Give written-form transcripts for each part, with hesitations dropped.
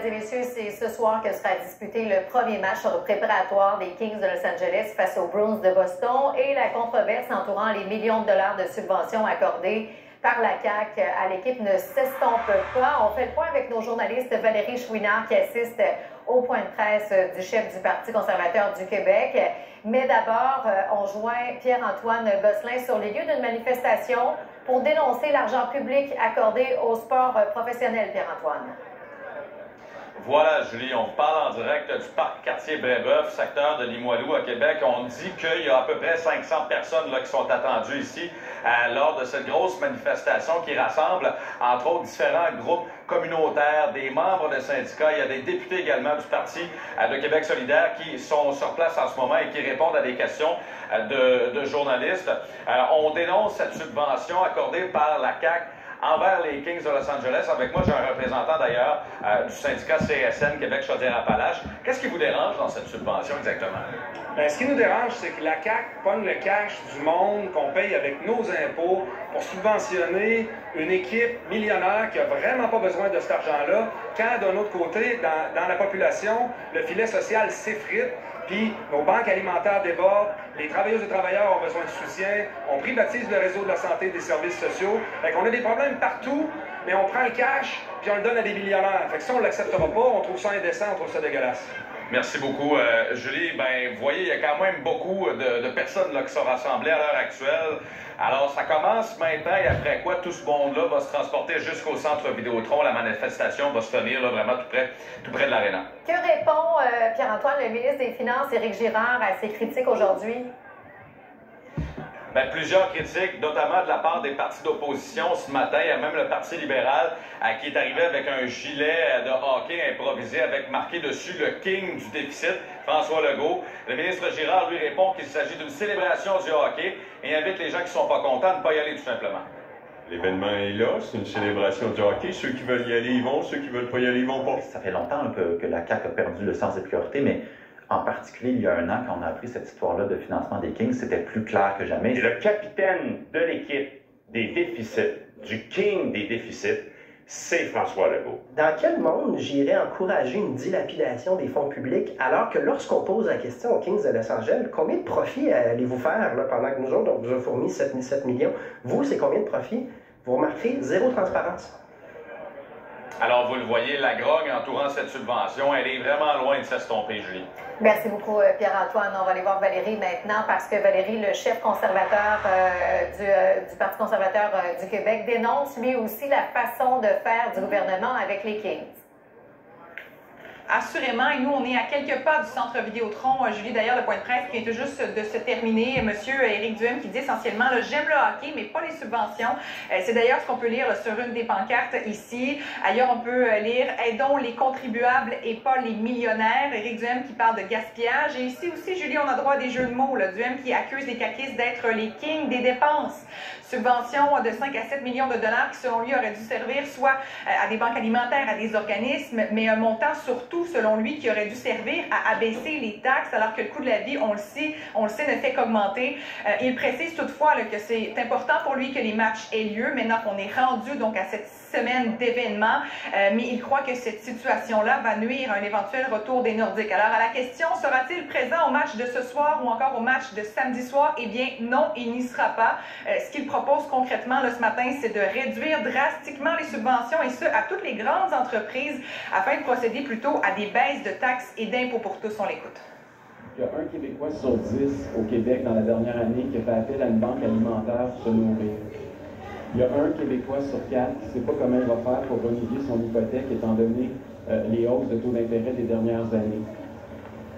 et messieurs, c'est ce soir que sera disputé le premier match préparatoire des Kings de Los Angeles face aux Bruins de Boston et la controverse entourant les millions de dollars de subventions accordées par la CAQ à l'équipe ne s'estompe pas. On fait le point avec nos journalistes Valérie Chouinard qui assiste au point de presse du chef du Parti conservateur du Québec. Mais d'abord, on joint Pierre-Antoine Gosselin sur les lieux d'une manifestation pour dénoncer l'argent public accordé au sport professionnel, Pierre-Antoine. Voilà, Julie, on parle en direct du parc quartier Brébeuf, secteur de Limoilou à Québec. On dit qu'il y a à peu près 500 personnes là, qui sont attendues ici lors de cette grosse manifestation qui rassemble, entre autres, différents groupes communautaires, des membres de syndicats. Il y a des députés également du Parti de Québec solidaire qui sont sur place en ce moment et qui répondent à des questions de journalistes. On dénonce cette subvention accordée par la CAQ envers les Kings de Los Angeles. Avec moi, j'ai un représentant d'ailleurs du syndicat CSN Québec-Chaudière-Appalaches. Qu'est-ce qui vous dérange dans cette subvention exactement? Bien, ce qui nous dérange, c'est que la CAQ pogne le cash du monde qu'on paye avec nos impôts pour subventionner une équipe millionnaire qui n'a vraiment pas besoin de cet argent-là, quand d'un autre côté, dans la population, le filet social s'effrite, puis nos banques alimentaires débordent, les travailleuses et travailleurs ont besoin de soutien, on privatise le réseau de la santé et des services sociaux. Fait qu'on a des problèmes partout, mais on prend le cash, puis on le donne à des millionnaires. Fait que ça, on ne l'acceptera pas, on trouve ça indécent, on trouve ça dégueulasse. Merci beaucoup, Julie. Ben, vous voyez, il y a quand même beaucoup de personnes là, qui sont rassemblées à l'heure actuelle. Alors, ça commence maintenant et après quoi, tout ce monde-là va se transporter jusqu'au centre Vidéotron. La manifestation va se tenir là, vraiment tout près de l'aréna. Que répond Pierre-Antoine, le ministre des Finances, Éric Girard, à ces critiques aujourd'hui? Bien, plusieurs critiques, notamment de la part des partis d'opposition ce matin. Il y a même le Parti libéral qui est arrivé avec un gilet de hockey improvisé avec marqué dessus le King du déficit, François Legault. Le ministre Girard lui répond qu'il s'agit d'une célébration du hockey et invite les gens qui ne sont pas contents de ne pas y aller tout simplement. L'événement est là, c'est une célébration du hockey. Ceux qui veulent y aller, ils vont. Ceux qui veulent pas y aller, ils vont pas. Ça fait longtemps que la CAQ a perdu le sens des priorités, mais en particulier, il y a un an, quand on a appris cette histoire-là de financement des Kings, c'était plus clair que jamais. Et le capitaine de l'équipe des déficits, du King des déficits, c'est François Legault. Dans quel monde j'irais encourager une dilapidation des fonds publics alors que lorsqu'on pose la question aux Kings de Los Angeles, combien de profits allez-vous faire là, pendant que nous autres, on vous a fourni 7 millions? Vous, c'est combien de profits? Vous remarquerez, zéro transparence. Alors, vous le voyez, la grogne entourant cette subvention, elle est vraiment loin de s'estomper, Julie. Merci beaucoup, Pierre-Antoine. On va aller voir Valérie maintenant parce que Valérie, le chef conservateur du Parti conservateur du Québec, dénonce lui aussi la façon de faire du gouvernement avec les Kings. Assurément, et nous, on est à quelques pas du centre Vidéotron. Julie, d'ailleurs, le point de presse qui vient tout juste de se terminer. Monsieur Éric Duhem qui dit essentiellement, j'aime le hockey, mais pas les subventions. C'est d'ailleurs ce qu'on peut lire là, sur une des pancartes ici. Ailleurs, on peut lire « Aidons les contribuables et pas les millionnaires ». Éric Duhem qui parle de gaspillage. Et ici aussi, Julie, on a droit à des jeux de mots. Là. Duhem qui accuse les caquistes d'être les kings des dépenses. Subventions de 5 à 7 millions de dollars qui, selon lui, auraient dû servir soit à des banques alimentaires, à des organismes, mais un montant surtout, selon lui, qui aurait dû servir à abaisser les taxes, alors que le coût de la vie, on le sait, ne fait qu'augmenter. Il précise toutefois là, que c'est important pour lui que les matchs aient lieu, maintenant qu'on est rendu donc à cette semaine d'événements, mais il croit que cette situation-là va nuire à un éventuel retour des Nordiques. Alors, à la question, sera-t-il présent au match de ce soir ou encore au match de samedi soir? Eh bien, non, il n'y sera pas. Ce qu'il propose concrètement là, ce matin, c'est de réduire drastiquement les subventions, et ce, à toutes les grandes entreprises, afin de procéder plutôt à des baisses de taxes et d'impôts pour tous. On l'écoute. Il y a un Québécois sur 10 au Québec dans la dernière année qui a fait appel à une banque alimentaire pour se nourrir. Il y a un Québécois sur 4 qui ne sait pas comment il va faire pour renouveler son hypothèque étant donné les hausses de taux d'intérêt des dernières années.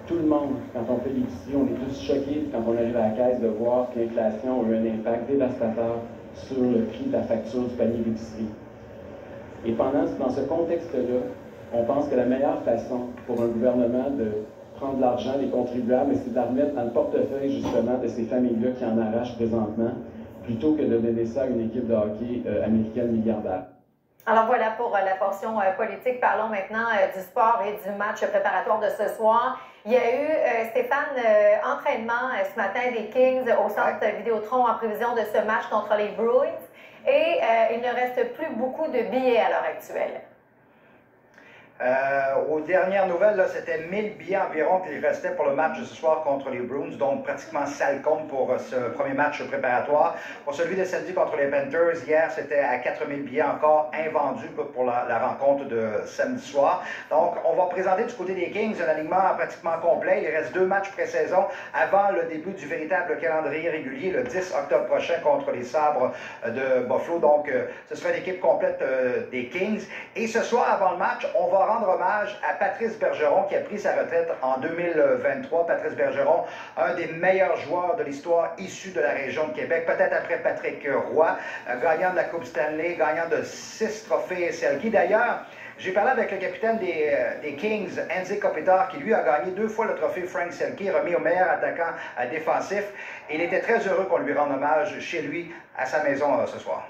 Tout le monde, quand on fait l'épicerie, on est tous choqués quand on arrive à la caisse de voir que l'inflation a eu un impact dévastateur sur le prix de la facture du panier d'épicerie. Et dans ce contexte-là, on pense que la meilleure façon pour un gouvernement de prendre de l'argent des contribuables, c'est de la remettre dans le portefeuille justement de ces familles-là qui en arrachent présentement, plutôt que de donner ça à une équipe de hockey américaine milliardaire. Alors voilà pour la portion politique. Parlons maintenant du sport et du match préparatoire de ce soir. Il y a eu, Stéphane, entraînement ce matin des Kings au centre Vidéotron en prévision de ce match contre les Bruins. Et il ne reste plus beaucoup de billets à l'heure actuelle. Aux dernières nouvelles, c'était 1000 billets environ qu'il restait pour le match de ce soir contre les Bruins, donc pratiquement sale compte pour ce premier match préparatoire. Pour celui de samedi contre les Panthers, hier, c'était à 4000 billets encore invendus pour la rencontre de samedi soir. Donc, on va présenter du côté des Kings un alignement pratiquement complet. Il reste 2 matchs pré-saison avant le début du véritable calendrier régulier, le 10 octobre prochain contre les Sabres de Buffalo. Donc, ce sera une équipe complète des Kings. Et ce soir, avant le match, on va rendre hommage à Patrice Bergeron qui a pris sa retraite en 2023. Patrice Bergeron, un des meilleurs joueurs de l'histoire issu de la région de Québec, peut-être après Patrick Roy, gagnant de la Coupe Stanley, gagnant de 6 trophées Selke. D'ailleurs, j'ai parlé avec le capitaine des Kings, Anze Kopitar, qui lui a gagné 2 fois le trophée Frank Selke, remis au meilleur attaquant défensif. Et il était très heureux qu'on lui rende hommage chez lui, à sa maison ce soir.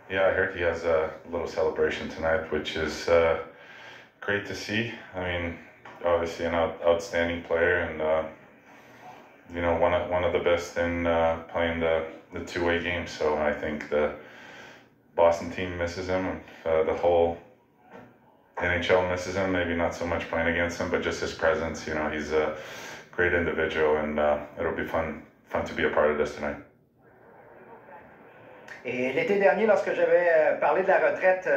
Yeah, I heard he has a little celebration tonight, which is great to see. I mean, obviously an outstanding player, and you know, one of the best in playing the two-way game. So I think the Boston team misses him, and the whole NHL misses him. Maybe not so much playing against him, but just his presence. You know, he's a great individual, and it'll be fun to be a part of this tonight. Et l'été dernier, lorsque j'avais parlé de la retraite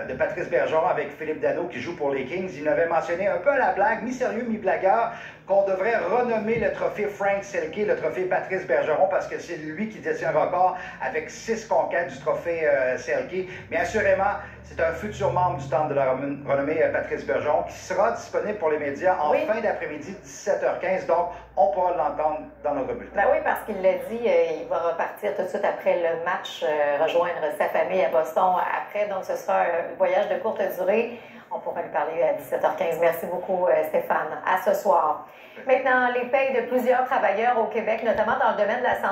de Patrice Bergeron avec Philippe Danault qui joue pour les Kings, il m'avait mentionné un peu à la blague, mi-sérieux, mi-blagueur, qu'on devrait renommer le trophée Frank Selke, le trophée Patrice Bergeron, parce que c'est lui qui détient le record avec 6 conquêtes du trophée Selke. Mais assurément, c'est un futur membre du Temple de la renommée Patrice Bergeron qui sera disponible pour les médias en fin d'après-midi, 17h15. Donc, on pourra l'entendre dans notre bulletin. Ben oui, parce qu'il l'a dit, il va repartir tout de suite après le match, rejoindre sa famille à Boston après. Donc, ce sera un voyage de courte durée. On pourra lui parler à 17h15. Merci beaucoup, Stéphane. À ce soir. Maintenant, les payes de plusieurs travailleurs au Québec, notamment dans le domaine de la santé.